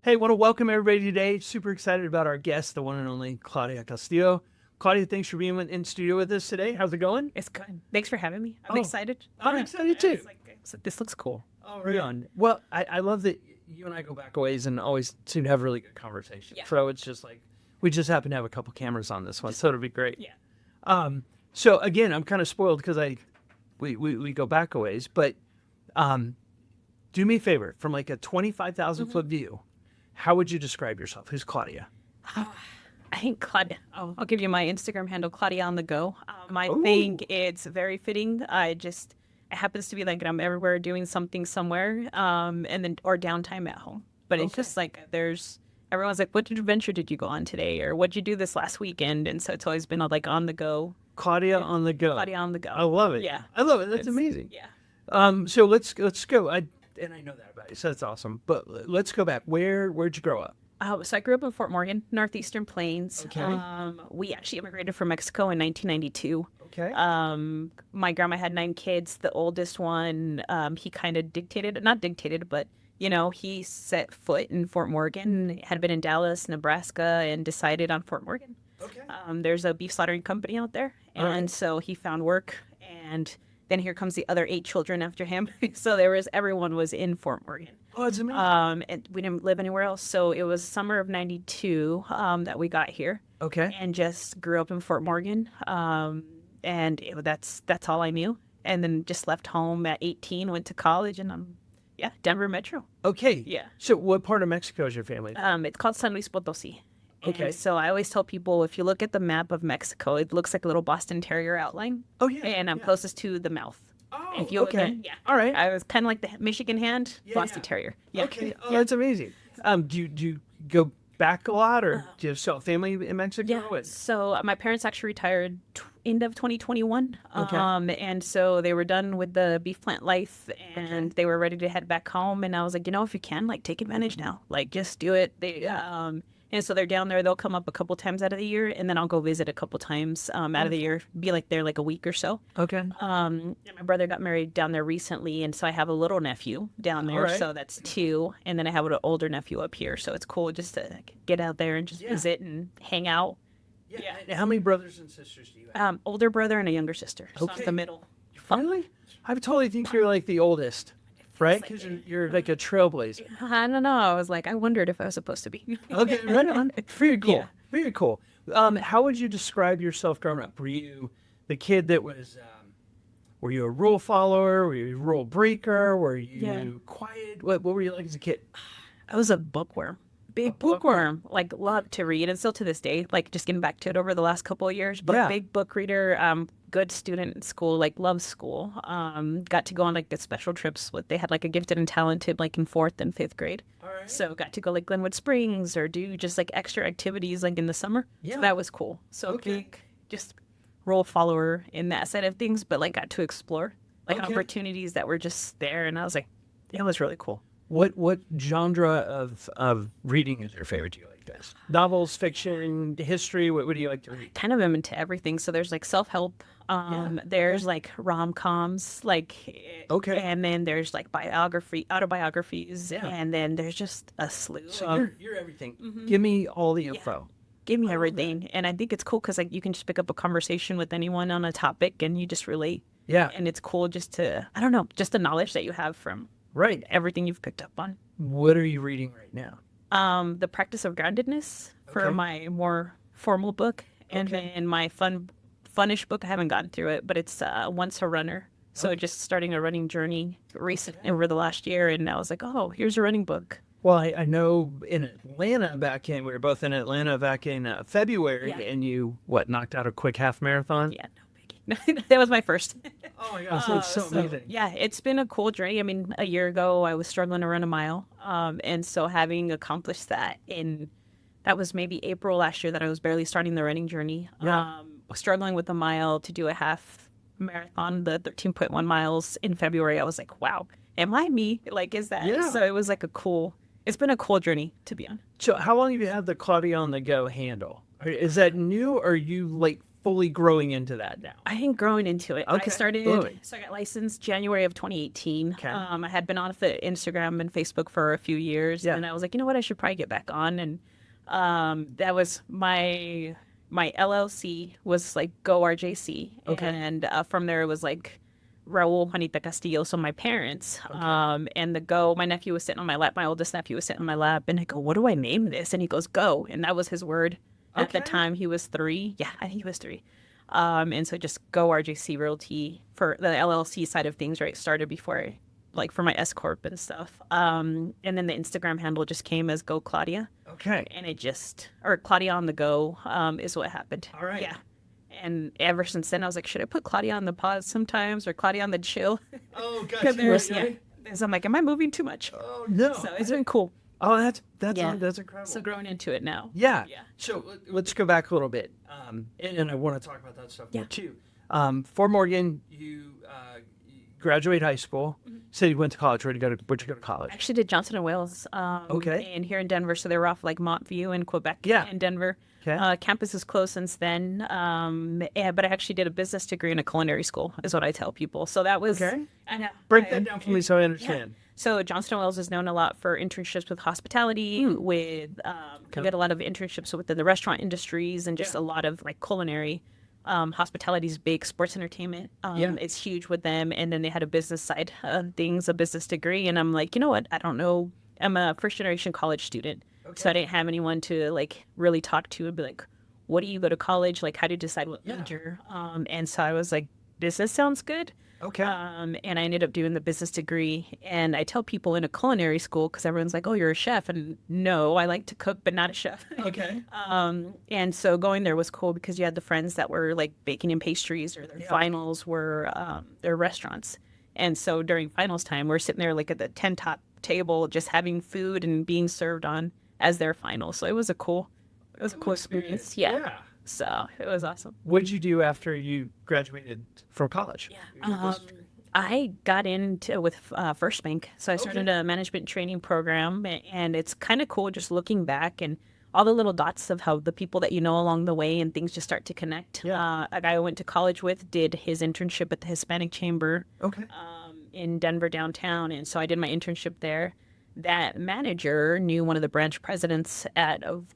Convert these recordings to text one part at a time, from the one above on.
Hey, want to welcome everybody today. Super excited about our guest, the one and only Claudia Castillo. Claudia, thanks for being in studio with us today. How's it going? It's good. Thanks for having me. I'm Oh, excited. I'm excited too. This looks cool. Oh, right on. Well, I love that you and I go back a ways and always seem to have really good conversations. Yeah. So it's just like, we just happen to have a couple cameras on this one, so it'll be great. Yeah. So again, I'm kind of spoiled because we go back a ways, but do me a favor, from like a 25,000 foot view, how would you describe yourself? Who's Claudia? I think Claudia. I'll give you my Instagram handle, Claudia On The Go. I Ooh. think it's very fitting. It happens to be like I'm everywhere doing something somewhere, and then or downtime at home. But it's just like everyone's like, "What adventure did you go on today?" or "What'd you do this last weekend?" And so it's always been like on the go. Claudia on the go. Claudia On The Go. I love it. Yeah. I love it. That's It's- amazing. Yeah. So let's go. I know that about you, so that's awesome. But let's go back. Where'd you grow up? So I grew up in Fort Morgan, Northeastern Plains. Okay. We actually immigrated from Mexico in 1992. Okay. My grandma had 9 kids. The oldest one, he kind of not dictated, but he set foot in Fort Morgan, had been in Dallas, Nebraska, and decided on Fort Morgan. Okay. There's a beef slaughtering company out there, and right. so he found work, and then here comes the other 8 children after him. So everyone was in Fort Morgan. Oh, it's amazing. And we didn't live anywhere else. So it was summer of 92 that we got here Okay. and just grew up in Fort Morgan. That's all I knew. And then just left home at 18, went to college, and Denver Metro. Okay. Yeah. So what part of Mexico is your family? It's called San Luis Potosí. Okay. And so I always tell people, if you look at the map of Mexico, it looks like a little Boston Terrier outline. Oh, yeah. And I'm closest to the mouth. Oh, If you look okay. at- yeah. All right. I was kind of like the Michigan hand, Yeah, Boston yeah. Terrier. Yeah. Okay. Oh, that's amazing. Do you go back a lot, or do you have still family in Mexico? Yeah. So my parents actually retired end of 2021. Okay. And so they were done with the beef plant life, and they were ready to head back home. And I was like, if you can, like, take advantage now, like, just do it. And so they're down there. They'll come up a couple times out of the year, and then I'll go visit a couple times out of the year. Be like there like a week or so. Okay. And my brother got married down there recently, and so I have a little nephew down there. Alright. So that's 2, and then I have an older nephew up here. So it's cool just to get out there and just visit and hang out. Yeah. And how many brothers and sisters do you have? Older brother and a younger sister. So Okay. I'm the middle. Finally, I totally think you're like the oldest, right? like Because you're like a trailblazer. I don't know. I was like, I wondered if I was supposed to be. Okay, right on. Very cool. Yeah. Very cool. How would you describe yourself growing up? Were you the kid that was, were you a rule follower? Were you a rule breaker? Were you quiet? What were you like as a kid? I was a bookworm. Big bookworm. Like, loved to read, and still to this day, like, just getting back to it over the last couple of years. But Yeah. big book reader, good student in school, like, loved school. Got to go on, like, the special trips they had, like, a gifted and talented, like, in 4th and 5th grade. All right. So got to go, like, Glenwood Springs or do just, like, extra activities, like, in the summer. Yeah. So that was cool. So Okay. big, just role follower in that side of things, but, like, got to explore, like, Okay. opportunities that were just there. And I was like, it was really cool. What genre of reading is your favorite? Do you like best? Novels, fiction, history? What do you like to read? Kind of am into everything. So there's like self-help. There's like rom-coms, like, Okay. and then there's like autobiographies, and then there's just a slew. So you're everything. Give me all the info. Give me everything. And I think it's cool because like you can just pick up a conversation with anyone on a topic and you just relate. Yeah. And it's cool just to, I don't know, just the knowledge that you have from Right. everything you've picked up on. What are you reading right now? The Practice of Groundedness for Okay. my more formal book. And Okay. then my funnish book, I haven't gotten through it, but it's Once a Runner. So just starting a running journey over the last year. And I was like, oh, here's a running book. Well, I know in Atlanta we were both in Atlanta back in February, Yeah. and you, knocked out a quick half marathon? Yeah, no biggie. That was my first. Oh my gosh, that's so amazing. Yeah, it's been a cool journey. I mean, a year ago, I was struggling to run a mile. And so having accomplished that that was maybe April last year that I was barely starting the running journey. Yeah. Struggling with a mile to do a half marathon, the 13.1 miles in February. I was like, wow, am I me? Like, is that? Yeah. So it was like it's been a cool journey to be on. So how long have you had the Claudia On The Go handle? Is that new, or are you like fully growing into that now? I think growing into it. I Okay. started, Booming. so I got licensed January of 2018. Okay. I had been off the Instagram and Facebook for a few years, Yeah. and I was like, you know what, I should probably get back on. And that was my LLC was like Go RJC, Okay. and from there it was like Raul Juanita Castillo, so my parents. And the Go, my nephew was sitting on my lap, my oldest nephew was sitting on my lap, and I go, what do I name this? And he goes, Go, and that was his word. At the Okay. time, he was 3. Yeah, I think he was 3. And so just Go RJC Realty for the LLC side of things, right? Started before like for my S Corp and stuff. And then the Instagram handle just came as Go Claudia. Okay. And it just, or Claudia On The Go is what happened. All right. Yeah. And ever since then, I was like, should I put Claudia on the pause sometimes or Claudia on the chill? Oh, Because gosh. yeah. So I'm like, am I moving too much? Oh, no. So it's been cool. Oh, that's Yeah. that's incredible. So growing into it now. Yeah. Yeah. So let's go back a little bit, and I want to talk about that stuff more Yeah. too. For Morgan, you graduate high school. Said you went to college. Where'd you go to college? I actually did Johnson and Wales. Okay. And here in Denver, so they were off like Montview in Quebec. Yeah. In Denver. Okay. Campus is closed since then. Yeah, but I actually did a business degree in a culinary school, is what I tell people. So that was. Okay. I know. Break that down for me so I understand. So Johnston Wells is known a lot for internships with hospitality, with we get a lot of internships within the restaurant industries and just a lot of like culinary. Hospitality is big, sports entertainment. It's huge with them. And then they had a business side of things, a business degree. And I'm like, you know what? I don't know. I'm a first generation college student. So I didn't have anyone to like really talk to and be like, what do you go to college? Like, how do you decide what major? And so I was like, business sounds good. Okay. And I ended up doing the business degree. And I tell people in a culinary school, because everyone's like, oh, you're a chef. And no, I like to cook, but not a chef. Okay. And so going there was cool because you had the friends that were like baking and pastries, or their finals were their restaurants. And so during finals time, we're sitting there like at the 10 top table, just having food and being served on as their finals. So it was a cool experience. Yeah. So it was awesome. What did you do after you graduated from college? I got into with First Bank, so I started a management training program, and it's kind of cool just looking back and all the little dots of how the people that you know along the way and things just start to connect. Yeah. A guy I went to college with did his internship at the Hispanic Chamber Okay. in Denver downtown, and so I did my internship there. That manager knew one of the branch presidents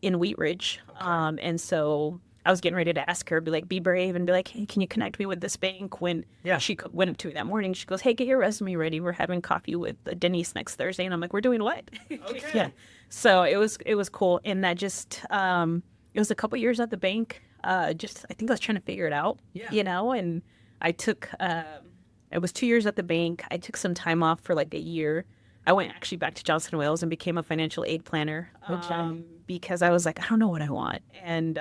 in Wheat Ridge, and so I was getting ready to ask her, be brave, and be like, hey, can you connect me with this bank? When she went up to me that morning, she goes, hey, get your resume ready. We're having coffee with Denise next Thursday. And I'm like, we're doing what? Okay. Yeah. So it was cool. And that just, it was a couple years at the bank. I think I was trying to figure it out, and I took, it was 2 years at the bank. I took some time off for like a year. I went actually back to Johnson Wales and became a financial aid planner because I was like, I don't know what I want. And,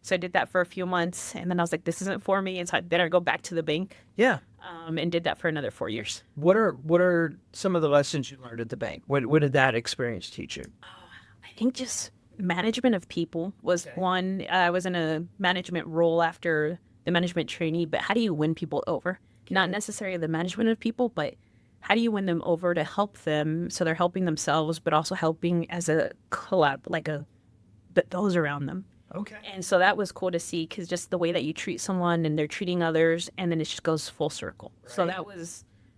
so I did that for a few months, and then I was like, this isn't for me. And so then I go back to the bank and did that for another 4 years. What are some of the lessons you learned at the bank? What did that experience teach you? I think just management of people was one. I was in a management role after the management trainee, but how do you win people over? Not necessarily the management of people, but how do you win them over to help them so they're helping themselves, but also helping as a collab, but those around them. Okay. And so that was cool to see, because just the way that you treat someone and they're treating others, and then it just goes full circle. Right. So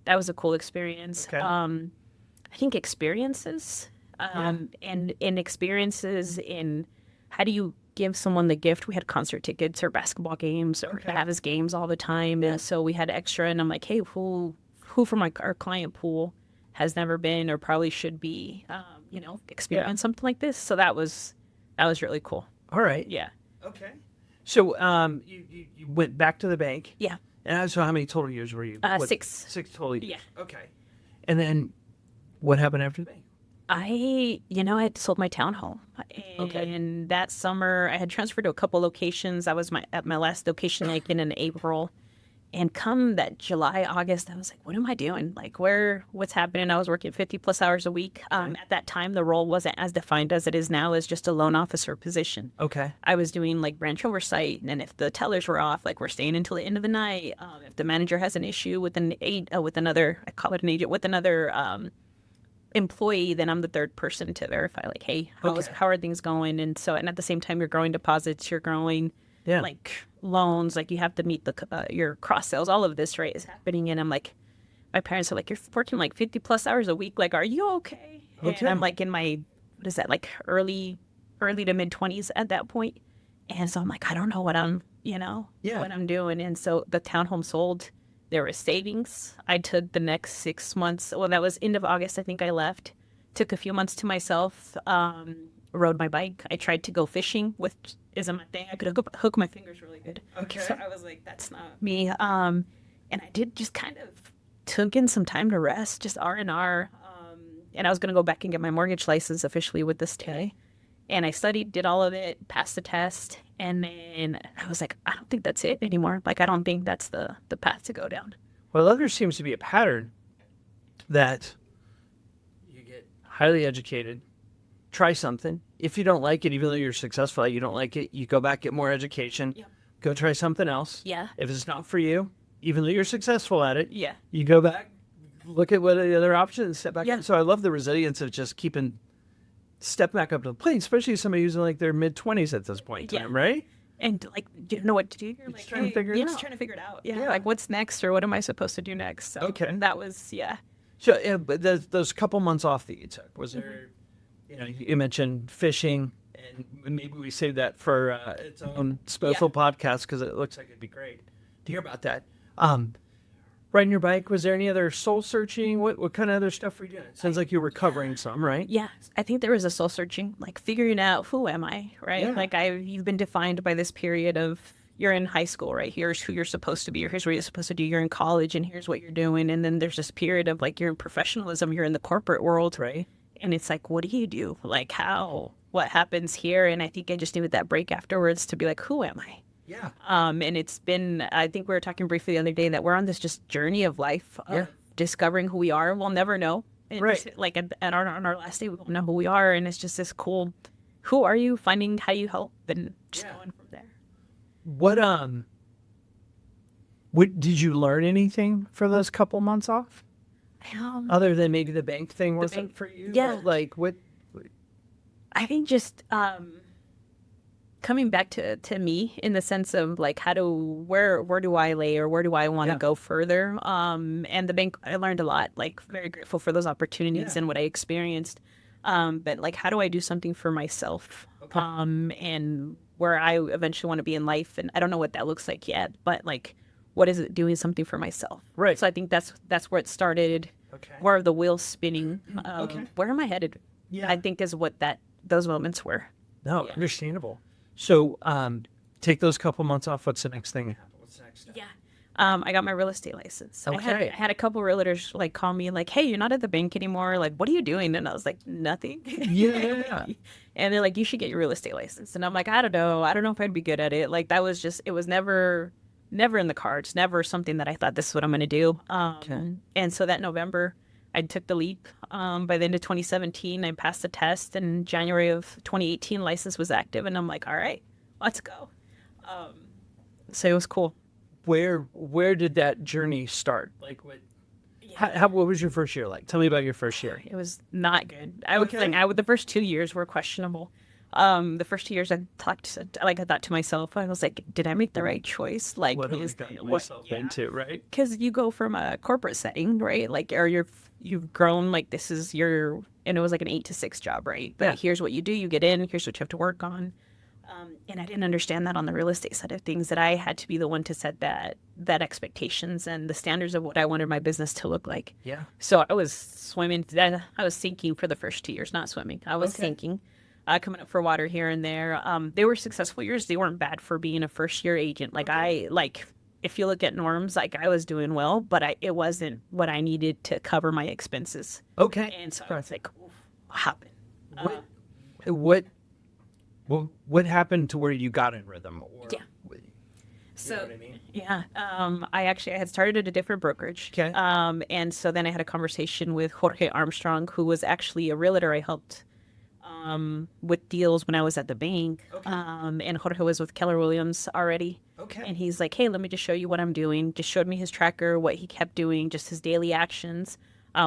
that was a cool experience. Okay. I think experiences and experiences in how do you give someone the gift. We had concert tickets or basketball games or Cavs games all the time. And so we had extra, and I'm like, hey, who from our client pool has never been or probably should be, experience something like this. So that was really cool. All right. Yeah. Okay. So you went back to the bank. Yeah. And so how many total years were you? 6. 6 total years. Yeah. Okay. And then what happened after the bank? I had sold my townhome. And that summer I had transferred to a couple locations. I was at my last location in April. And come that July, August, I was like, what am I doing? Like, what's happening? I was working 50 plus hours a week. At that time, the role wasn't as defined as it is now, as just a loan officer position. Okay. I was doing like branch oversight. And if the tellers were off, like we're staying until the end of the night. If the manager has an issue with another, I call it an agent, with another employee, then I'm the third person to verify, like, hey, how are things going? And at the same time, you're growing deposits, you're growing Yeah. like loans, like you have to meet your cross sales, all of this, right, is happening. And I'm like, my parents are like, you're working like 50 plus hours a week. Like, are you okay? Okay. And I'm like in my, what is that, like early to mid 20s at that point. And so I'm like, I don't know what I'm, what I'm doing. And so the townhome sold. There was savings. I took the next 6 months. Well, that was end of August. I think I left. Took a few months to myself. Rode my bike. I tried to go fishing, which isn't my thing. I could hook my fingers really good. Okay. So I was like, that's not me. And I did just kind of took in some time to rest, just R&R. And I was going to go back and get my mortgage license officially with this today. And I studied, did all of it, passed the test. And then I was like, I don't think that's it anymore. Like, I don't think that's the path to go down. Well, there seems to be a pattern that you get highly educated, try something. If you don't like it, even though you're successful, you don't like it, you go back, get more education, go try something else. Yeah. If it's not for you, even though you're successful at it, Yeah. you go back, look at what are the other options, step back. Yeah. So I love the resilience of just step back up to the plate, especially somebody who's in like their mid-20s at this point in time, right? And like, you don't know what to do. You're like, just trying to figure it out. Just trying to figure it out. Yeah. Like, what's next, or what am I supposed to do next? So Okay. that was, So yeah, but those couple months off that you took, was there, you mentioned fishing, and maybe we save that for its own special podcast because it looks like it'd be great to hear about that. Riding your bike, was there any other soul searching? What kind of other stuff were you doing? It sounds like you were recovering some, right? Yeah. I think there was a soul searching, like figuring out who am I, right? Yeah. Like you've been defined by this period of you're in high school, right? Here's who you're supposed to be, or here's what you're supposed to do. You're in college, and here's what you're doing. And then there's this period of like you're in professionalism, you're in the corporate world, Right. and it's like, what do you do? Like what happens here? And I think I just needed that break afterwards to be like, who am I? Yeah. And it's been, I think we were talking briefly the other day that we're on this just journey of life of discovering who we are. We'll never know. And Right. Like on our last day, we won't know who we are. And it's just this cool, who are you? Finding how you help and just going from there. What did you learn anything for those couple months off? Other than maybe the bank thing wasn't for you? Yeah. But like what? I think just coming back to me in the sense of like where do I lay, or where do I want to go further? And the bank, I learned a lot, like very grateful for those opportunities and what I experienced. But like, how do I do something for myself? Okay. And where I eventually want to be in life. And I don't know what that looks like yet, but like, what is it doing something for myself? Right. So I think that's where it started. Okay. Where are the wheels spinning? Where am I headed? Yeah. I think is what those moments were. No, understandable. So, take those couple months off. What's the next thing? What's the next step? Yeah. I got my real estate license. Okay. I had a couple realtors like call me like, hey, you're not at the bank anymore. Like, what are you doing? And I was like, nothing. Yeah. And they're like, you should get your real estate license. And I'm like, I don't know. I don't know if I'd be good at it. Like, that was just, it was never in the cards, never something that I thought this is what I'm going to do. And so that November, I took the leap. By the end of 2017, I passed the test, and January of 2018, license was active. And I'm like, all right, let's go. So it was cool. Where did that journey start? Like what? What was your first year like? Tell me about your first year. It was not good. I would think the first 2 years were questionable. The first 2 years I thought to myself, I was like, did I make the right choice? Like, What have I gotten myself into, right? Because you go from a corporate setting, right? Like, or you've grown, like this is and it was like an 8 to 6 job, right? But here's what you do. You get in, here's what you have to work on. And I didn't understand that on the real estate side of things, that I had to be the one to set that expectations and the standards of what I wanted my business to look like. Yeah. So I was I was sinking for the first 2 years, not swimming. I was sinking, coming up for water here and there. They were successful years. They weren't bad for being a first year agent. Like if you look at norms, like I was doing well, but it wasn't what I needed to cover my expenses. Okay. And so I was like, what happened? What happened to where you got in rhythm? So, you know what I mean? Yeah, I had started at a different brokerage. Okay. And so then I had a conversation with Jorge Armstrong, who was actually a realtor I helped with deals when I was at the bank. Okay. And Jorge was with Keller Williams already. Okay. And he's like, hey, let me just show you what I'm doing. Just showed me his tracker, what he kept doing, just his daily actions.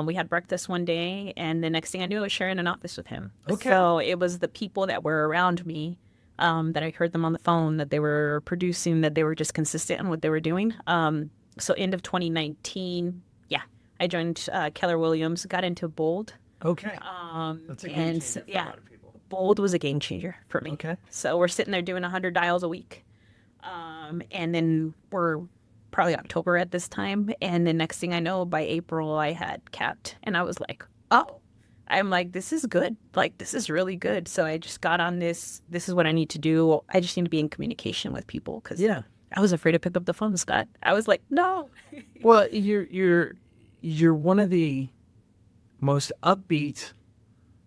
We had breakfast one day, and the next thing I knew, I was sharing an office with him. Okay. So it was the people that were around me that I heard them on the phone, that they were producing, that they were just consistent in what they were doing. So end of 2019, yeah, I joined Keller Williams, got into Bold. Okay. That's a game And changer for a yeah, lot of people. Bold was a game changer for me. Okay. So we're sitting there doing 100 dials a week. And then we're probably October at this time. And the next thing I know, by April, I had capped. And I was like, oh, I'm like, this is good. Like, this is really good. So I just got on this. This is what I need to do. I just need to be in communication with people because Yeah. I was afraid to pick up the phone, Scott. I was like, no. Well, you're one of the most upbeat,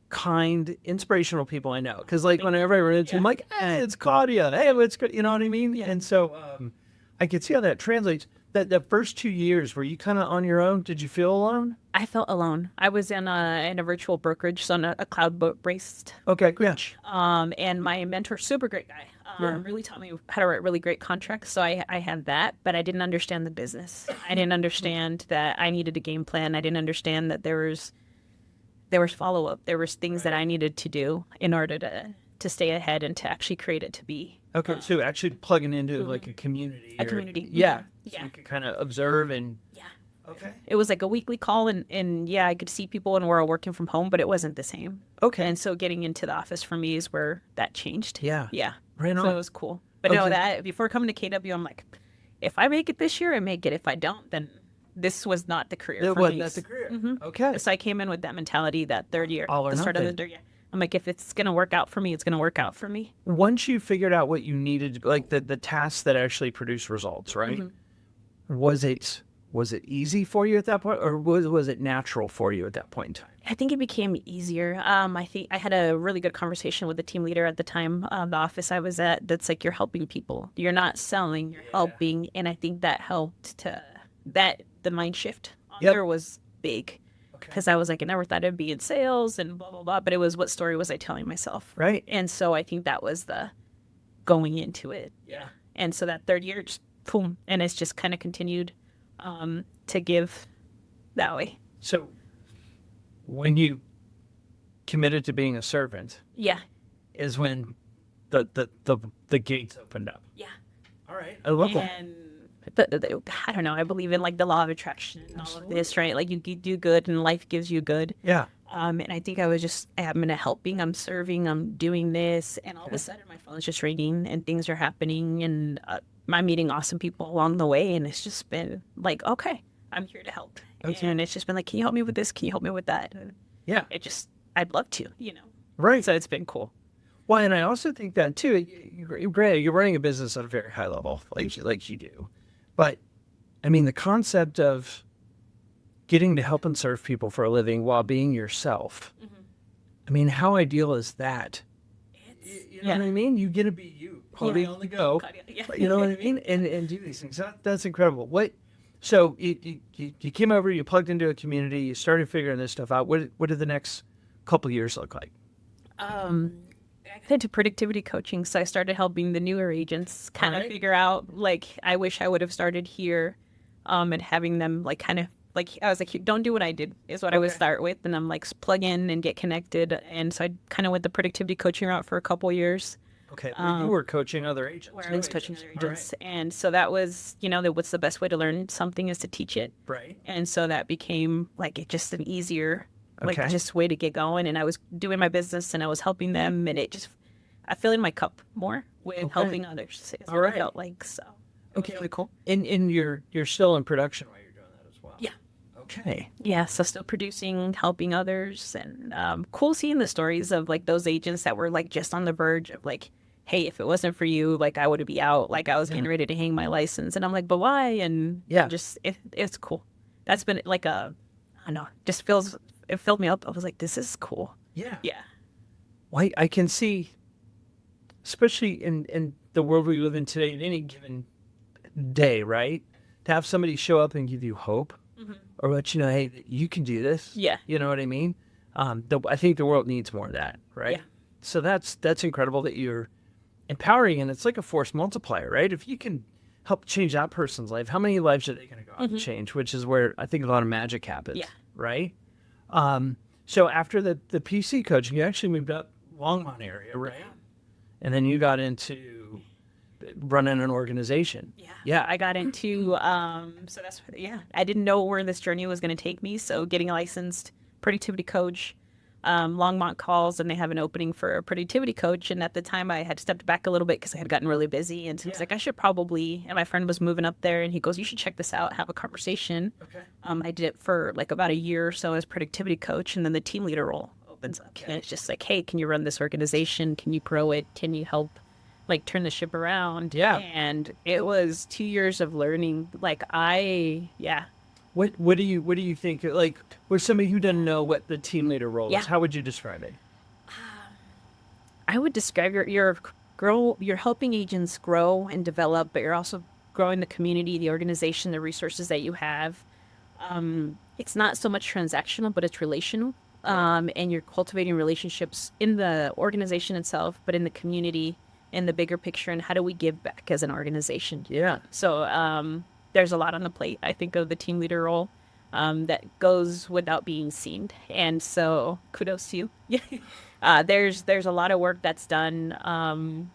kind, inspirational people I know. Because like whenever I run into him, I'm like, hey, it's Claudia. Hey, it's good. You know what I mean? Yeah. And so I could see how that translates. That the first 2 years, were you kind of on your own? Did you feel alone? I felt alone. I was in a virtual brokerage, so on a cloud-based. Okay, yeah. And my mentor, super great guy, really taught me how to write really great contracts. So I had that, but I didn't understand the business. I didn't understand that I needed a game plan. I didn't understand that there was follow-up. There was things that I needed to do in order to stay ahead and to actually create it to be. Okay, so actually plugging into like a community. A community. Yeah. So Yeah. you could kind of observe and. Yeah. Okay. It was like a weekly call, and yeah, I could see people and we're all working from home, but it wasn't the same. Okay. And so getting into the office for me is where that changed. Yeah. Yeah. Right on. So it was cool. But no, Okay. that before coming to KW, I'm like, if I make it this year, I make it. If I don't, then this was not the career It for wasn't me. that's the career. Mhm. Okay. So I came in with that mentality that third year, All or the start of the nothing. third year. I'm like, if it's going to work out for me, it's going to work out for me. Once you figured out what you needed, like the tasks that actually produce results, right? Mm-hmm. Was it easy for you at that point, or was it natural for you at that point in time? I think it became easier. I think I had a really good conversation with the team leader at the time, the office I was at. That's like, you're helping people. You're not selling. You're helping, and I think that helped to the mind shift on there was big. Because I was like, I never thought I'd be in sales and blah, blah, blah. But it was, what story was I telling myself? Right. And so I think that was the going into it. Yeah. And so that third year, just boom. And it's just kind of continued to give that way. So when you committed to being a servant Yeah. is when the gates opened up. Yeah. All right. I love that. And I don't know. I believe in like the law of attraction and all of this, right? Like you do good and life gives you good. Yeah. And I think I'm in a helping, I'm serving, I'm doing this. And all of a sudden my phone's just ringing and things are happening. And I'm meeting awesome people along the way. And it's just been like, okay, I'm here to help. Okay. And it's just been like, can you help me with this? Can you help me with that? And Yeah. I'd love to, Right. So it's been cool. Well, and I also think that too. You're running a business at a very high level, like you do. But I mean, the concept of getting to help and serve people for a living while being yourself. Mm-hmm. I mean, how ideal is that? You know what I mean? You get to be you, Claudia on the go. Yeah. You know what I mean? And do these things. That's incredible. So you came over, you plugged into a community, you started figuring this stuff out. What did the next couple of years look like? I got into productivity coaching, so I started helping the newer agents kind of figure out, like, I wish I would have started here, and having them, like, kind of, like, I was like, don't do what I did, is what I would start with, and I'm like, plug in and get connected, and so I kind of went the productivity coaching route for a couple years. Okay, you were coaching other agents. Where I was coaching other agents, and so that was, what's the best way to learn something is to teach it. Right. And so that became, like, just an easier, like, Okay. just way to get going, and I was doing my business, and I was helping them, and I fill in my cup more with helping others. Is what it felt like, so. Okay, really cool. And you're still in production while you're doing that as well. Yeah. Okay. Yeah, so still producing, helping others, and cool seeing the stories of, like, those agents that were, like, just on the verge of, like, hey, if it wasn't for you, like, I would be out. Like, I was getting ready to hang my license, and I'm like, but why? And it's cool. That's been like I don't know, it filled me up. I was like, this is cool. Yeah. Yeah. Well, I can see, especially in the world we live in today, in any given day, right? To have somebody show up and give you hope, or let you know, hey, you can do this. Yeah. You know what I mean? I think the world needs more of that, right? Yeah. So that's incredible that you're empowering, and it's like a force multiplier, right? If you can help change that person's life, how many lives are they going to go out and change? Which is where I think a lot of magic happens. Yeah. Right. So after the PC coaching, you actually moved up Longmont area, right? and then you got into running an organization. Yeah. I got into so that's I didn't know where this journey was going to take me, so getting a licensed productivity coach. Longmont calls and they have an opening for a productivity coach, and at the time I had stepped back a little bit because I had gotten really busy, and so I was like, I should probably, and my friend was moving up there and he goes, you should check this out, have a conversation. I did it for like about a year or so as productivity coach, and then the team leader role opens up, and it's just like, hey, can you run this organization, can you grow it, can you help like turn the ship around? And it was 2 years of learning. Like What do you think, like, with somebody who doesn't know what the team leader role is, how would you describe it? I would describe you're helping agents grow and develop, but you're also growing the community, the organization, the resources that you have. It's not so much transactional, but it's relational. And you're cultivating relationships in the organization itself, but in the community, in the bigger picture, and how do we give back as an organization? So there's a lot on the plate, I think, of the team leader role that goes without being seen. And so kudos to you. There's a lot of work that's done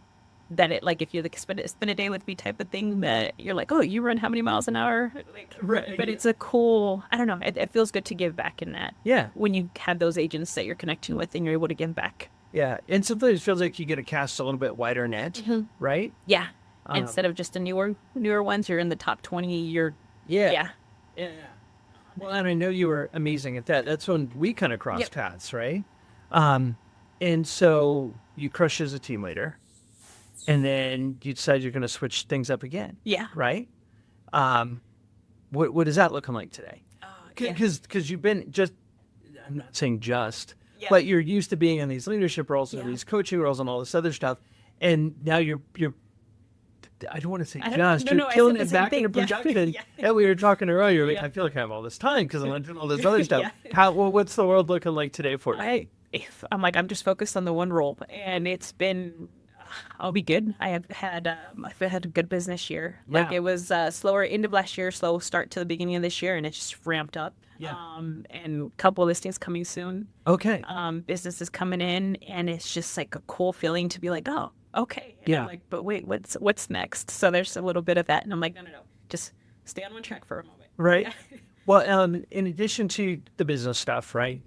that it, like, if you like spend a day with me type of thing, that you're like, oh, you run how many miles an hour? Like, but it's a cool, I don't know, it feels good to give back in that. When you have those agents that you're connecting with and you're able to give back. And sometimes it feels like you get to cast a little bit wider net, right? Instead of just the newer ones, you're in the top 20. Yeah. Well, and I know you were amazing at that. That's when we kind of crossed paths, right? And so you crushed as a team leader, and then you decide you're going to switch things up again. Right? What is that looking like today? Because you've been I'm not saying but you're used to being in these leadership roles and these coaching roles and all this other stuff, and now you're I don't want to say you're killing it back in production. We were talking earlier. Like, I feel like I have all this time because I'm doing all this other stuff. What's the world looking like today for you? I'm just focused on the one role, and it's been. I'll be good. I've had a good business year. Like, it was slower end of last year, slow start to the beginning of this year, and it's just ramped up. And a couple of listings coming soon. Business is coming in, and it's just like a cool feeling to be like, oh, okay. And I'm like, but wait, what's next? So there's a little bit of that, and I'm like, no, just stay on one track for a moment. Right. Well, in addition to the business stuff, right?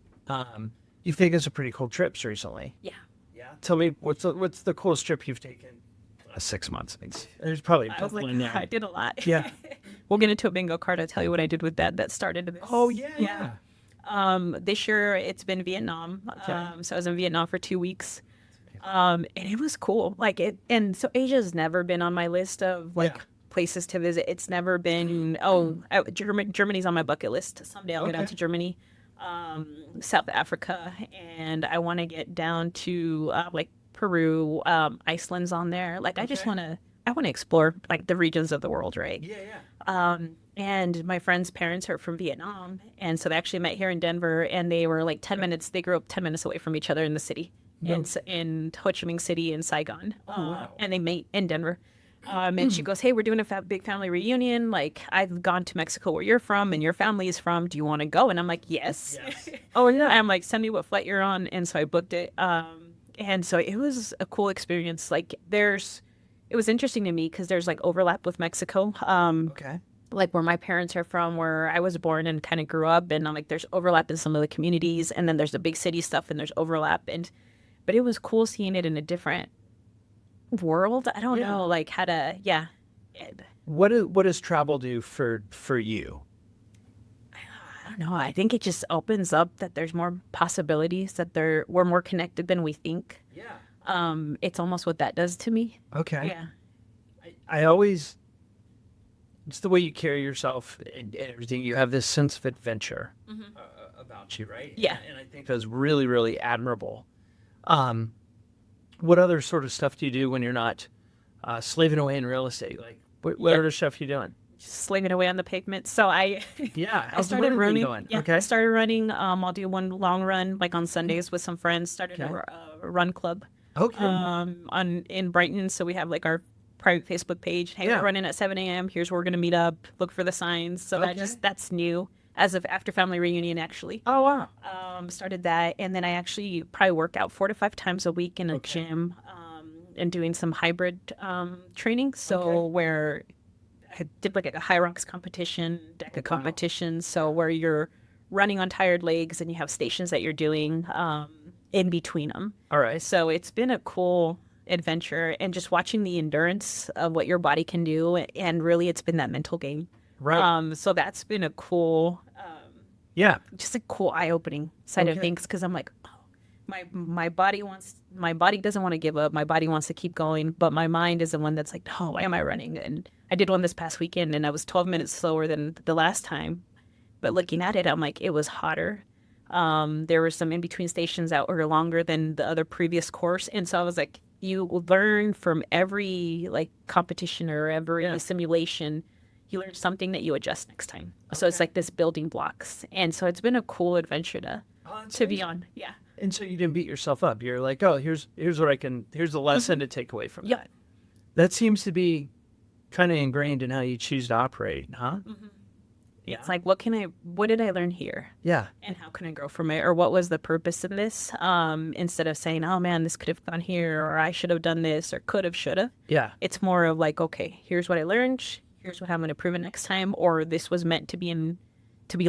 You've taken some pretty cool trips recently. Tell me, what's the coolest trip you've taken? 6 months. There's probably one now. I did a lot. We'll get into a bingo card. I'll tell you what I did with that started this. This year it's been Vietnam. So I was in Vietnam for 2 weeks. And it was cool. And so Asia's never been on my list of places to visit. It's never been, Germany's on my bucket list. Someday I'll get out to Germany. South Africa, and I want to get down to Peru. Iceland's on there. I just want to explore the regions of the world, right? And my friend's parents are from Vietnam, and so they actually met here in Denver, and they were 10 minutes. They grew up 10 minutes away from each other in the city, in Ho Chi Minh City and Saigon. And they met in Denver. And she goes, hey, we're doing a big family reunion. I've gone to Mexico where you're from and your family is from. Do you want to go? And I'm like, yes. I'm like, send me what flight you're on. And so I booked it. And so it was a cool experience. It was interesting to me because there's overlap with Mexico. Where my parents are from, where I was born and kind of grew up. And I'm like, there's overlap in some of the communities. And then there's the big city stuff and there's overlap. But it was cool seeing it in a different world. I don't know how to what does travel do for you? I don't know. I think it just opens up that there's more possibilities, that we're more connected than we think. It's almost what that does to me. I always, it's the way you carry yourself and everything. You have this sense of adventure about you, right? And I think that's really, really admirable. What other sort of stuff do you do when you're not slaving away in real estate? What other stuff are you doing? Just slaving away on the pavement. So I started running. I started running. I'll do one long run on Sundays with some friends. Started a run club. In Brighton. So we have our private Facebook page. Hey, we're running at 7 a.m. Here's where we're gonna meet up. Look for the signs. So that's new. As of after family reunion, actually. Oh, wow. Started that, and then I actually probably work out 4 to 5 times a week in a gym. and doing some hybrid training. So Okay. where I did like a high rocks competition, DECA competition. So where you're running on tired legs and you have stations that you're doing in between them. All right. So it's been a cool adventure, and just watching the endurance of what your body can do. And really, it's been that mental game. Right. So that's been a cool, Yeah. just a cool eye-opening side of Okay. things, because I'm like, oh, my body doesn't want to give up. My body wants to keep going, but my mind is the one that's like, oh, why am I running? And I did one this past weekend, and I was 12 minutes slower than the last time. But looking at it, I'm like, it was hotter. There were some in-between stations that were longer than the other previous course. And so I was like, you learn from every like competition or every simulation. You learn something that you adjust next time. So it's like this building blocks. And so it's been a cool adventure to be on. Yeah. And so you didn't beat yourself up. You're like, oh, here's the lesson to take away from Yeah. that. That seems to be kind of ingrained in how you choose to operate, huh? Yeah. It's like, what did I learn here? Yeah. And how can I grow from it? Or what was the purpose in this? Instead of saying, oh man, this could have gone here, or I should have done this, or could have, should have. Yeah. It's more of like, okay, here's what I learned. Here's what I'm going to prove it next time. Or this was meant to be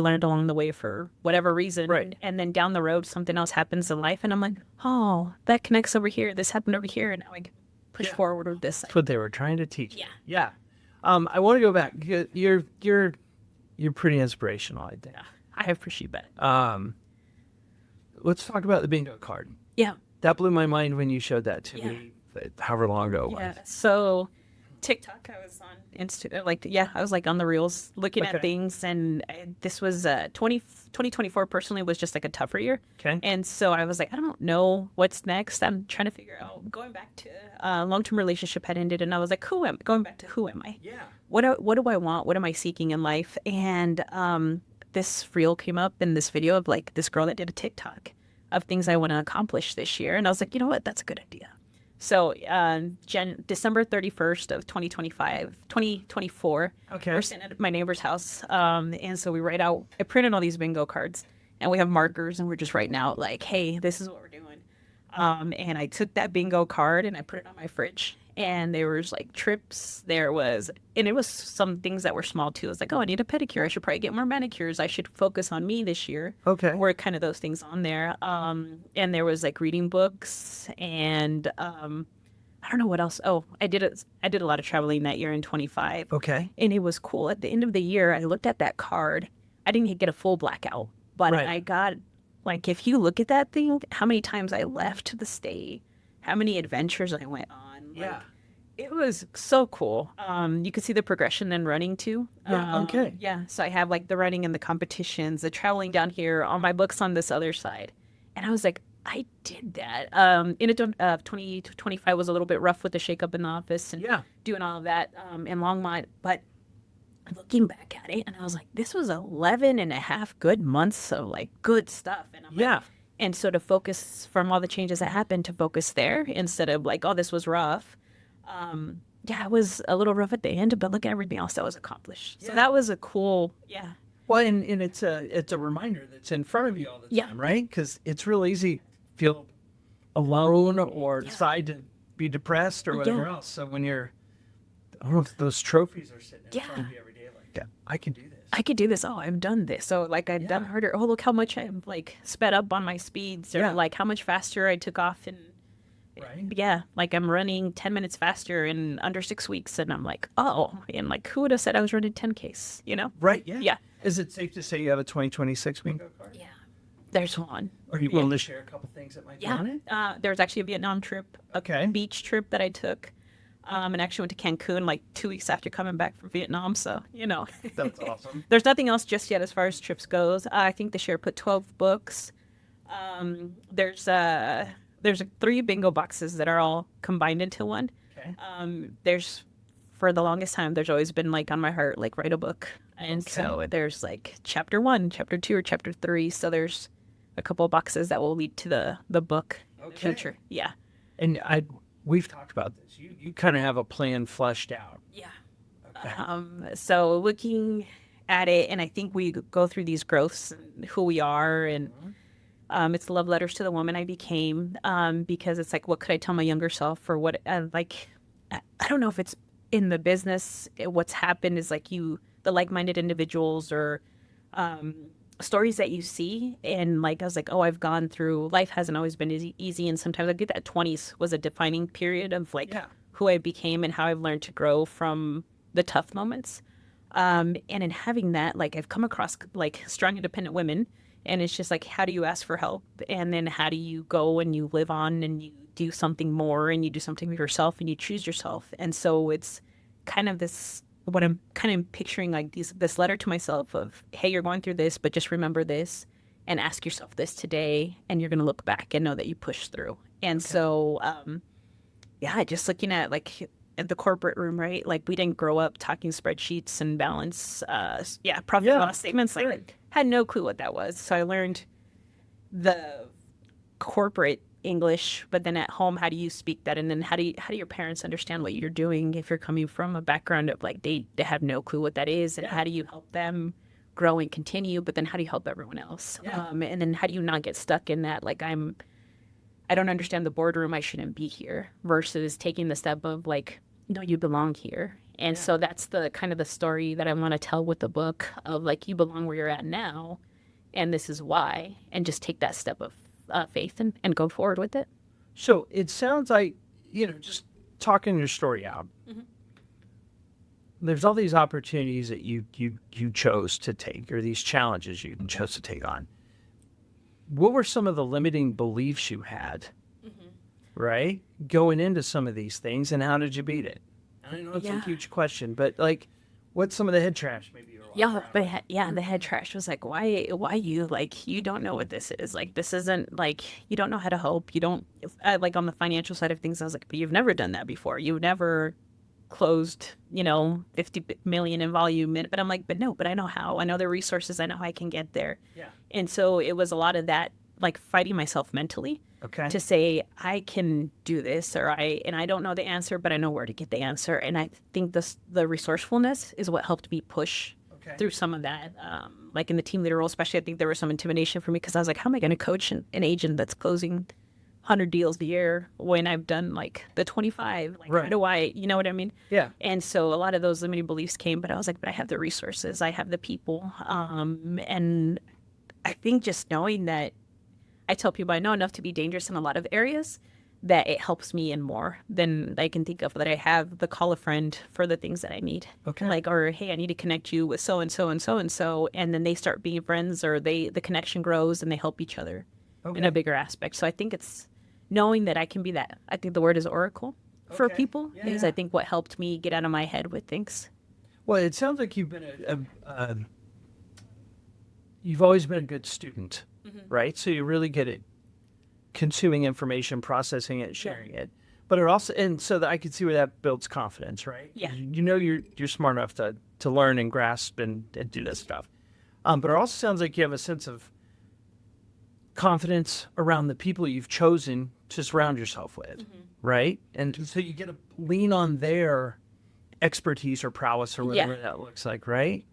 learned along the way for whatever reason. Right. And then down the road, something else happens in life. And I'm like, oh, that connects over here. This happened over here. And now I can push forward with this. That's what they were trying to teach. Yeah. Yeah. I want to go back. You're pretty inspirational, I think. I appreciate that. Let's talk about the bingo card. Yeah. That blew my mind when you showed that to me, however long ago it was. Yeah. So TikTok, I was on Insta, I was like on the reels looking at things, and this was 2024 personally was just like a tougher year. Okay. And so I was like, I don't know what's next. I'm trying to figure out, going back to long-term relationship had ended, and I was like, going back to who am I? Yeah. What do I want? What am I seeking in life? And this reel came up in this video of like this girl that did a TikTok of things I want to accomplish this year. And I was like, you know what? That's a good idea. So December 31st of 2024, Okay. we're sitting at my neighbor's house. And so I printed all these bingo cards, and we have markers, and we're just writing out like, hey, this is what we're doing. And I took that bingo card and I put it on my fridge, and there was like trips. And it was some things that were small too. It was like, oh, I need a pedicure. I should probably get more manicures. I should focus on me this year. Okay. Were kind of those things on there. And there was like reading books, and I don't know what else. Oh, I did a lot of traveling that year in 25. Okay. And it was cool. At the end of the year, I looked at that card. I didn't get a full blackout, but Right. I got, like, if you look at that thing, how many times I left the state, how many adventures I went on. Yeah. It was so cool. You could see the progression in running too. Yeah, okay. Yeah. So I have like the running and the competitions, the traveling down here, all my books on this other side. And I was like, I did that. 2025 was a little bit rough with the shakeup in the office and doing all of that in Longmont. But looking back at it, and I was like, this was 11 and a half good months of like good stuff. And I'm like, and so to focus from all the changes that happened, to focus there instead of like, oh, this was rough. It was a little rough at the end, but look at everything else that was accomplished. So that was a cool, Well, and it's a reminder that's in front of you all the time, right? Because it's real easy to feel alone or decide to be depressed or whatever else. So when those trophies are sitting in front of you every day, like, I can do this. I could do this. Oh, I've done this. So like I've done harder. Oh, look how much I've like sped up on my speeds, or like how much faster I took off. And like I'm running 10 minutes faster in under 6 weeks. And I'm like, oh, and like who would have said I was running 10Ks, you know? Right. Yeah. Yeah. Is it safe to say you have a 2026 bingo card? Yeah. There's one. Are you willing to share a couple things that might be on it? There was actually a Vietnam trip, a beach trip that I took. And actually went to Cancun like 2 weeks after coming back from Vietnam. So, you know. That's awesome. There's nothing else just yet as far as trips goes. I think this year I put 12 books. There's 3 bingo boxes that are all combined into one. Okay. There's, for the longest time, there's always been like on my heart, like write a book. And so there's like chapter 1, chapter 2, or chapter 3. So there's a couple of boxes that will lead to the book in the future. Yeah. And we've talked about this. You kind of have a plan fleshed out. Yeah. Okay. So looking at it, and I think we go through these growths and who we are, and It's love letters to the woman I became, because it's like, what could I tell my younger self, or what, like, I don't know if it's in the business. What's happened is like the like-minded individuals or stories that you see, and like I was like, oh, I've gone through, life hasn't always been easy, and sometimes I get that 20s was a defining period of like who I became and how I've learned to grow from the tough moments. And in having that, like I've come across like strong, independent women, and it's just like, how do you ask for help, and then how do you go and you live on and you do something more and you do something for yourself and you choose yourself. And so it's kind of this, what I'm kind of picturing, like this letter to myself of, hey, you're going through this, but just remember this and ask yourself this today, and you're going to look back and know that you pushed through. And so, yeah, just looking at like at the corporate room, right? Like we didn't grow up talking spreadsheets and balance, profit and loss statements. Like had no clue what that was. So I learned the corporate English, but then at home, how do you speak that? And then how do your parents understand what you're doing if you're coming from a background of like they have no clue what that is, and how do you help them grow and continue? But then how do you help everyone else? And then how do you not get stuck in that, like I don't understand the boardroom, I shouldn't be here, versus taking the step of like, no, you belong here. And so that's the kind of the story that I want to tell with the book of like, you belong where you're at now, and this is why, and just take that step of faith and go forward with it. So it sounds like, just talking your story out, there's all these opportunities that you chose to take, or these challenges you chose to take on. What were some of the limiting beliefs you had, right, going into some of these things, and how did you beat it? I know it's a huge question, but like, what's some of the head trash maybe you were the head trash was like, why you, like, you don't know what this is, like, this isn't, like, you don't know how to help, you don't, like, on the financial side of things, I was like, but you've never done that before, you've never closed 50 million in volume, but I'm like, but I know how, I know the resources, I know how I can get there. And so it was a lot of that, like, fighting myself mentally to say, I can do this, or I don't know the answer, but I know where to get the answer. And I think the resourcefulness is what helped me push through some of that. Like in the team leader role, especially, I think there was some intimidation for me, because I was like, how am I going to coach an agent that's closing 100 deals a year when I've done like the 25? Like, how do I, you know what I mean? Yeah. And so a lot of those limiting beliefs came, but I was like, but I have the resources, I have the people. And I think just knowing that, I tell people I know enough to be dangerous in a lot of areas, that it helps me in more than I can think of, that I have the call a friend for the things that I need. Like, or, hey, I need to connect you with so-and-so and so-and-so. And then they start being friends, or the connection grows and they help each other in a bigger aspect. So I think it's knowing that I can be that. I think the word is oracle for people is, I think, what helped me get out of my head with things. Well, it sounds like you've been you've always been a good student, right? So you really get it, consuming information, processing it, sharing it. But it also, and so that I can see where that builds confidence, right? Yeah. You're smart enough to learn and grasp and do this stuff. But it also sounds like you have a sense of confidence around the people you've chosen to surround yourself with, right? And so you get to lean on their expertise or prowess or whatever that looks like, right?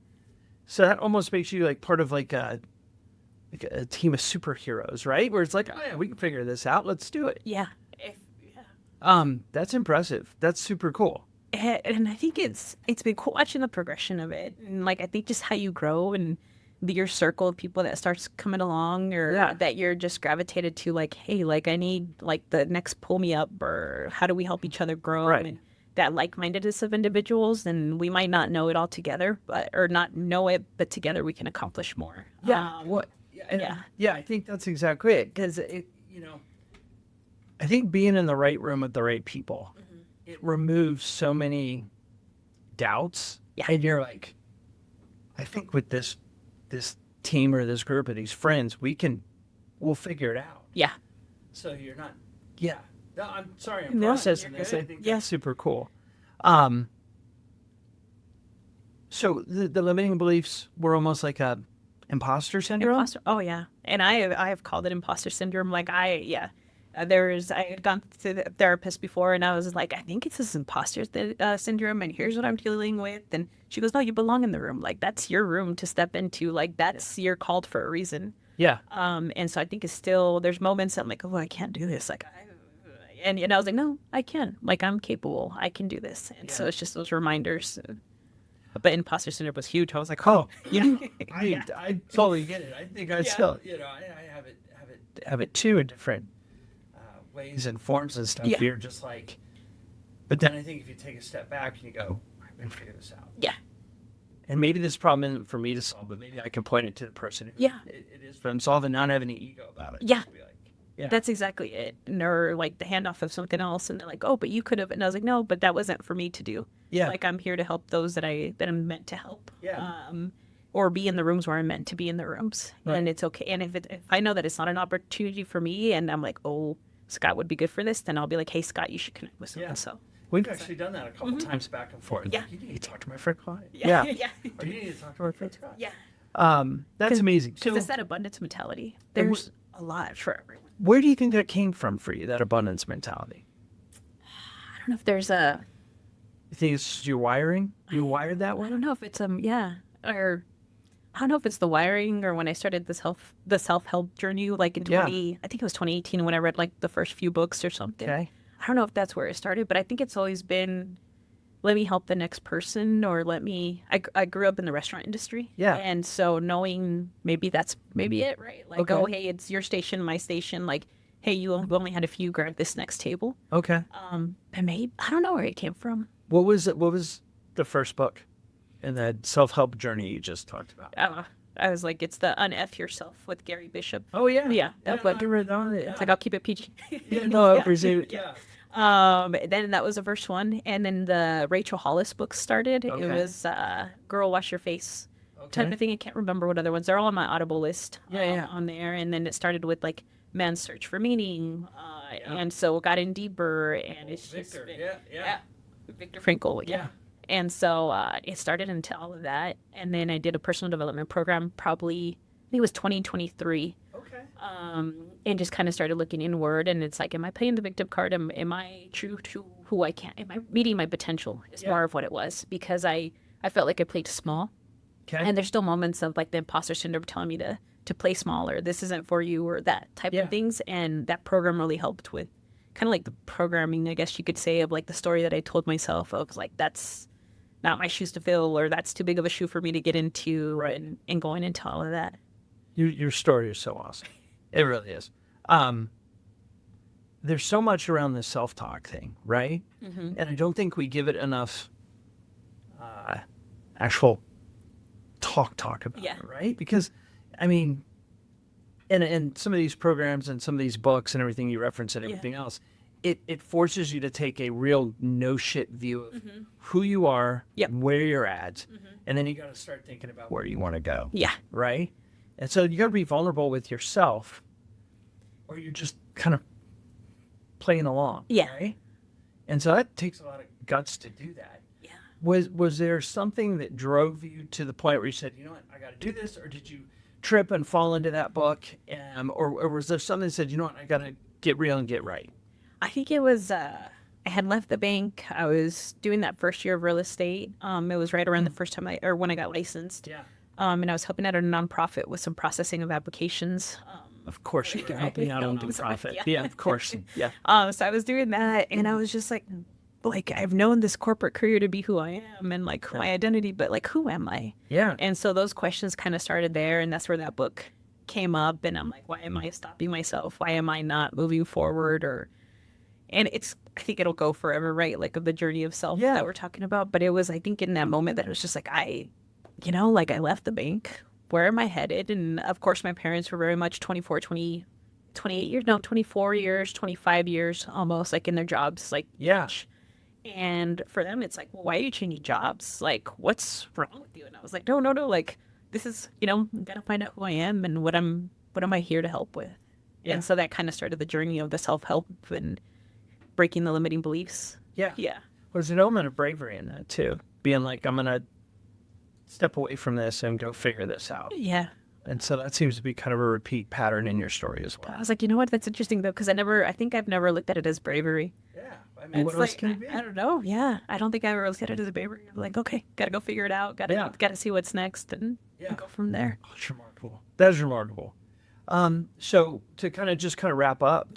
So that almost makes you like part of like a team of superheroes, right? Where it's like, oh yeah, we can figure this out. Let's do it. Yeah. That's impressive. That's super cool. And I think it's been cool watching the progression of it. And like, I think just how you grow and your circle of people that starts coming along, or that you're just gravitated to, like, hey, like I need like the next pull me up, or how do we help each other grow? Right. And that like-mindedness of individuals, and we might not know it all together, or not know it, but together we can accomplish more. I think that's exactly it, because I think being in the right room with the right people, it removes so many doubts. And you're like, I think with this team or this group of these friends, we'll figure it out. Yeah. So you're not. Yeah. No, I'm sorry. I'm processing this. I think that's super cool. So the limiting beliefs were almost like a imposter syndrome. Oh yeah, and I have called it imposter syndrome. Like I had gone to the therapist before, and I was like, I think it's this imposter syndrome, and here's what I'm dealing with. And she goes, no, you belong in the room. Like, that's your room to step into. Like, you're called for a reason. Yeah. And so I think it's still, there's moments I'm like, oh, I can't do this. Like, and I was like, no, I can. Like, I'm capable. I can do this. And so it's just those reminders. But imposter syndrome was huge. I was like, Oh, yeah. I totally get it. I think I still, I have it too in different ways and forms and stuff. Yeah. You're just like, but then I think if you take a step back and you go, I'm going to figure this out. Yeah. And maybe this problem isn't for me to solve, but maybe I can point it to the person who it is for them solve and not have any ego about it. Yeah. Just be like, yeah. That's exactly it. Or like the handoff of something else, and they're like, "Oh, but you could have." And I was like, "No, but that wasn't for me to do." Yeah. Like I'm here to help those that I'm meant to help. Yeah. Or be in the rooms where I'm meant to be in the rooms, Right. and it's okay. And if I know that it's not an opportunity for me, and I'm like, "Oh, Scott would be good for this," then I'll be like, "Hey, Scott, you should connect with so and so." We've actually done that a couple times back and forth. Yeah. Like, you need to talk to my friend Claudia. Yeah. Or you need to talk to my friend Scott. Yeah. That's amazing. Because So it's that abundance mentality. There's a lot for everyone. where do you think that came from for you, that abundance mentality? I don't know if there's a. You think it's your wiring? You wired that I way? don't know if it's or I don't know if it's the wiring or when I started the self help journey, like in I think it was 2018 when I read like the first few books or something. Okay. I don't know if that's where it started, but I think it's always been, let me help the next person, or I grew up in the restaurant industry. Yeah. And so knowing maybe that's it, right? Like, Okay. oh, hey, it's your station, my station. Like, hey, you only had a few, grab this next table. Okay. And maybe, I don't know where it came from. What was the first book in that self-help journey you just talked about? I was like, it's the Unf Yourself with Gary Bishop. Oh, yeah. Yeah, that book. I read that one. It's like, I'll keep it PG. Yeah, no, I appreciate it. Yeah. Then that was the first one. And then the Rachel Hollis book started. Okay. It was Girl, Wash Your Face type Okay. of thing. I can't remember what other ones. They're all on my Audible list Yeah. on there. And then it started with like Man's Search for Meaning. And so it got in deeper. And it's Victor. just Yeah. Victor Frankl. Yeah. And so it started into all of that. And then I did a personal development program probably, I think it was 2023. Okay. And just kind of started looking inward. And it's like, am I playing the victim card? Am I true to who I can? Am I meeting my potential? Is more of what it was. Because I felt like I played small. Okay. And there's still moments of like the imposter syndrome telling me to play small, or this isn't for you, or that type of things. And that program really helped with kind of like the programming, I guess you could say, of like the story that I told myself of like, that's not my shoes to fill, or that's too big of a shoe for me to get into, Right. and going into all of that. Your story is so awesome. It really is. There's so much around this self-talk thing, right? Mm-hmm. And I don't think we give it enough actual talk about it, right? Because, I mean, and some of these programs and some of these books and everything you reference and everything else, it forces you to take a real no shit view of who you are, where you're at, and then you got to start thinking about where you want to go. Yeah. Right? And so you got to be vulnerable with yourself, or you're just kind of playing along. Yeah. Right? And so that takes a lot of guts to do that. Yeah. Was there something that drove you to the point where you said, you know what, I got to do this? Or did you trip and fall into that book? Or was there something that said, you know what, I got to get real and get right? I think it was, I had left the bank. I was doing that first year of real estate. It was right around the first time when I got licensed. Yeah. And I was helping out a nonprofit with some processing of applications. Of course, you can help me out on nonprofit. Yeah, of course. Yeah. So I was doing that, and I was just like I've known this corporate career to be who I am, and like my identity, but like, who am I? Yeah. And so those questions kind of started there, and that's where that book came up. And I'm like, why am I stopping myself? Why am I not moving forward? And I think it'll go forever, right? Like, of the journey of self that we're talking about. But it was, I think, in that moment that it was just like, I left the bank. Where am I headed? And of course, my parents were very much 24 years, 25 years almost, like in their jobs. Like, Yeah. And for them, it's like, well, why are you changing jobs? Like, what's wrong with you? And I was like, no. Like, this is, I gotta find out who I am and what am I here to help with? Yeah. And so that kind of started the journey of the self-help and breaking the limiting beliefs. Yeah. Yeah. There's an element of bravery in that too. Being like, I'm going to step away from this and go figure this out. Yeah. And so that seems to be kind of a repeat pattern in your story as well. I was like, you know what? That's interesting though, because I think I've never looked at it as bravery. Yeah. I mean, what else can it be? I don't know. Yeah. I don't think I ever looked at it as a bravery. I'm like, okay, gotta go figure it out. Gotta see what's next and go from there. Oh, it's remarkable. That is remarkable. So to just wrap up,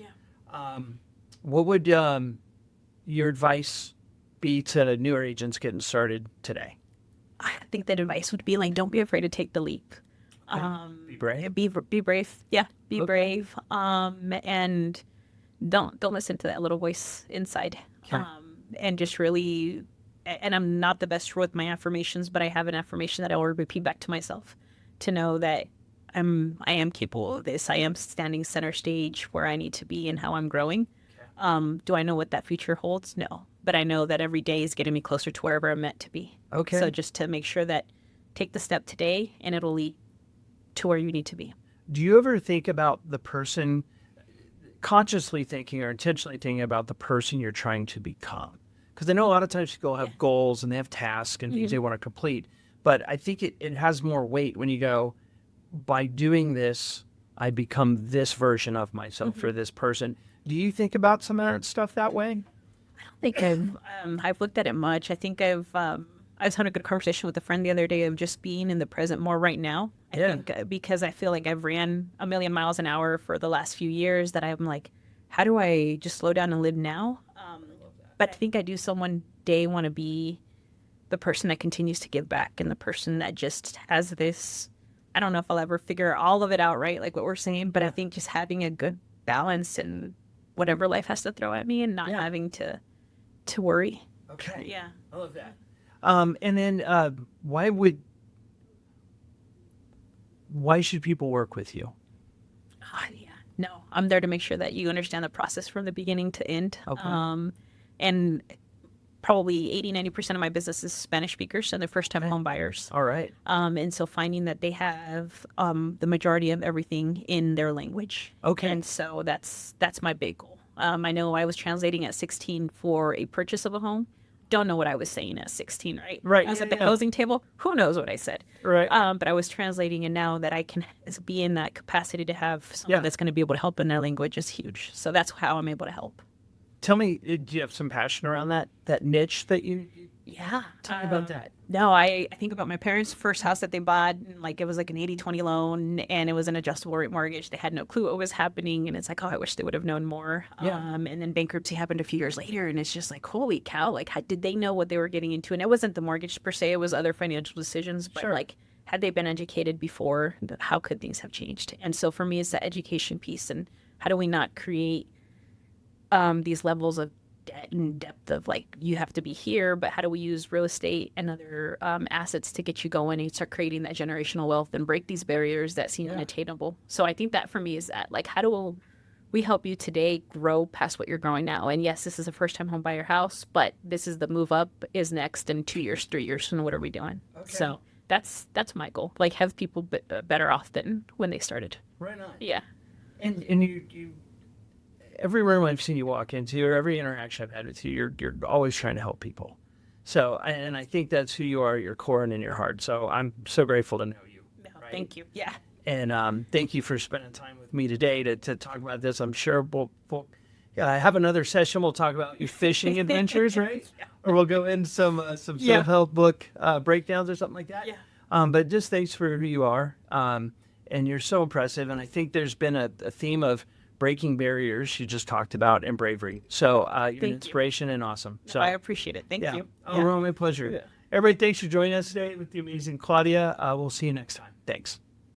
what would your advice be to newer agents getting started today? I think that advice would be like, don't be afraid to take the leap. Be brave. Be brave. Yeah, be Okay. brave. And don't listen to that little voice inside. Okay. And just really, and I'm not the best with my affirmations, but I have an affirmation that I will repeat back to myself to know that I am capable of this. I am standing center stage where I need to be and how I'm growing. Do I know what that future holds? No, but I know that every day is getting me closer to wherever I'm meant to be. Okay. So just to make sure that take the step today and it'll lead to where you need to be. Do you ever think about the person, consciously thinking or intentionally thinking about the person you're trying to become? Because I know a lot of times people have goals and they have tasks and things they want to complete. But I think it has more weight when you go, by doing this, I become this version of myself for this person. Do you think about some of that stuff that way? I don't think I've looked at it much. I think I was having a good conversation with a friend the other day of just being in the present more right now. I think because I feel like I've ran a million miles an hour for the last few years that I'm like, how do I just slow down and live now? But I think I do one day want to be the person that continues to give back and the person that just has this, I don't know if I'll ever figure all of it out, right? Like what we're saying, but I think just having a good balance and whatever life has to throw at me and not having to worry. Okay. Yeah. I love that. And then why should people work with you? No, I'm there to make sure that you understand the process from the beginning to end. Okay. And probably 80-90% of my business is Spanish speakers and they're first-time home buyers. All right. And so finding that they have the majority of everything in their language. Okay. And so that's my big goal. I know I was translating at 16 for a purchase of a home. Don't know what I was saying at 16, right? Right. I was at the closing table. Who knows what I said? Right. But I was translating, and now that I can be in that capacity to have someone that's going to be able to help in their language is huge. So that's how I'm able to help. Tell me, do you have some passion around that niche that you Yeah. tell me about that? No, I think about my parents' first house that they bought, and like it was like an 80-20 loan, and it was an adjustable rate mortgage. They had no clue what was happening, and it's like, oh, I wish they would have known more. And then bankruptcy happened a few years later, and it's just like, holy cow, like how did they know what they were getting into? And it wasn't the mortgage per se, it was other financial decisions, but like had they been educated before, how could things have changed? And so for me, it's the education piece, and how do we not create these levels of debt and depth of like you have to be here, but how do we use real estate and other assets to get you going and start creating that generational wealth and break these barriers that seem unattainable? So I think that for me is that like how do we help you today grow past what you're growing now? And yes, this is a first-time home buyer house, but this is the move up is next in 2 years, 3 years, and what are we doing? Okay. So that's my goal. Like have people better off than when they started. Right on. Yeah. And you every room I've seen you walk into or every interaction I've had with you, you're always trying to help people. So, and I think that's who you are at your core and in your heart. So I'm so grateful to know you. No, thank you. Yeah. And thank you for spending time with me today to talk about this. I'm sure we'll have another session. We'll talk about your fishing adventures, right? Or we'll go into some self-help book breakdowns or something like that. Yeah. But just thanks for who you are. And you're so impressive. And I think there's been a theme of breaking barriers you just talked about and bravery. So you're an inspiration and awesome. So I appreciate it. Thank you. Oh, my pleasure. Everybody, thanks for joining us today with the amazing Claudia. We'll see you next time. Thanks.